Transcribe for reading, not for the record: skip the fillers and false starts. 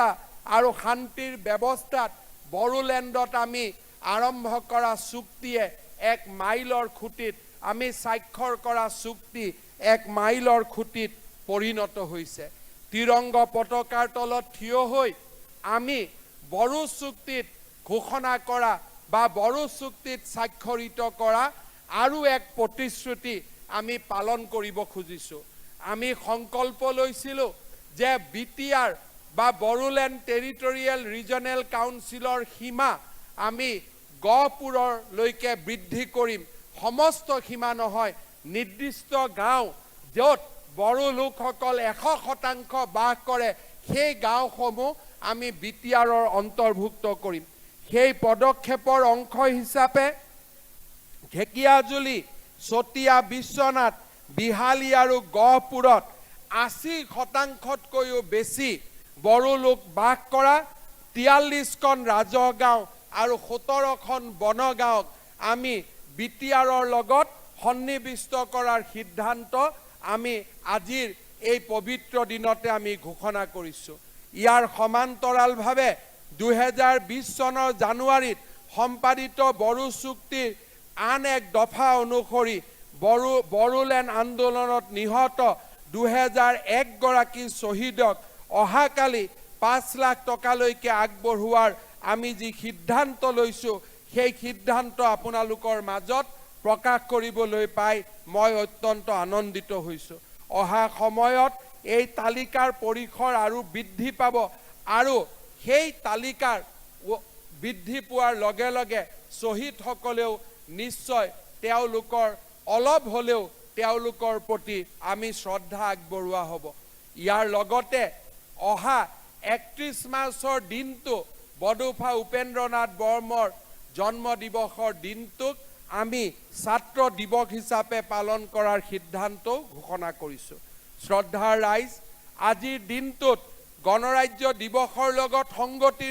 স্থিৰতা আৰু শান্তিৰ ব্যৱস্থাত বড়োলেণ্ডত আমি আৰম্ভ কৰা চুক্তিয়ে এক মাইলৰ খুঁটিত আমি স্বাক্ষৰ কৰা চুক্তি এক মাইলৰ খুঁটিত পৰিণত হৈছে। তিৰংগ পতাকাৰ তলত থিয় হৈ আমি বড়ো চুক্তিত ঘোষণা কৰা বা বড়ো চুক্তিত স্বাক্ষৰিত কৰা আৰু এক প্ৰতিশ্ৰুতি আমি পালন কৰিব খুজিছোঁ। আমি সংকল্প লৈছিলোঁ যে BTR বা বড়োলেণ্ড টেৰিটৰিয়েল ৰিজনেল কাউন্সিলৰ সীমা আমি গহপুৰলৈকে বৃদ্ধি কৰিম। সমস্ত সীমা নহয়, নিৰ্দিষ্ট গাঁও য'ত বড়ো লোকসকল 100% বাস কৰে সেই গাঁওসমূহ আমি BTRৰ অন্তৰ্ভুক্ত কৰিম। সেই পদক্ষেপৰ অংশ হিচাপে ঢেকিয়াজুলি, চতিয়া, বিশ্বনাথ, বিহালী আৰু গহপুৰত 80%তকৈও বেছি বড়ো লোক বাস কৰা 43খন ৰাজহ গাঁও আৰু 17খন বনগাঁৱক আমি BTRৰ লগত সন্নিৱিষ্ট কৰাৰ সিদ্ধান্ত আমি আজিৰ এই পবিত্ৰ দিনতে আমি ঘোষণা কৰিছোঁ। ইয়াৰ সমান্তৰালভাৱে 2020 চনৰ জানুৱাৰীত সম্পাদিত বড়ো চুক্তিৰ আন এক দফা অনুসৰি বড়োলেণ্ড আন্দোলনত নিহত 2001 গৰাকী শ্বহীদক অহাকালি 5 লাখ টকালৈকে আগবঢ়োৱাৰ আমি যি সিদ্ধান্ত লৈছোঁ সেই সিদ্ধান্ত আপোনালোকৰ মাজত প্ৰকাশ কৰিবলৈ পাই মই অত্যন্ত আনন্দিত হৈছোঁ। অহা সময়ত এই তালিকাৰ পৰিসৰ আৰু বৃদ্ধি পাব আৰু সেই তালিকাৰ বৃদ্ধি পোৱাৰ লগে লগে শ্বহীদসকলেও নিশ্চয় তেওঁলোকৰ অলপ হ'লেও তেওঁলোকৰ প্ৰতি আমি শ্ৰদ্ধা আগবঢ়োৱা হ'ব। ইয়াৰ লগতে অহা 31 মাৰ্চৰ দিনটো বডোফা উপেন্দ্ৰনাথ বৰ্মৰ জন্ম দিৱসৰ দিনটোক আমি ছাত্ৰ দিৱস হিচাপে পালন কৰাৰ সিদ্ধান্ত ঘোষণা কৰিছোঁ। শ্ৰদ্ধাৰ ৰাইজ, আজিৰ দিনটোত গণৰাজ্য দিৱসৰ লগত সংগতি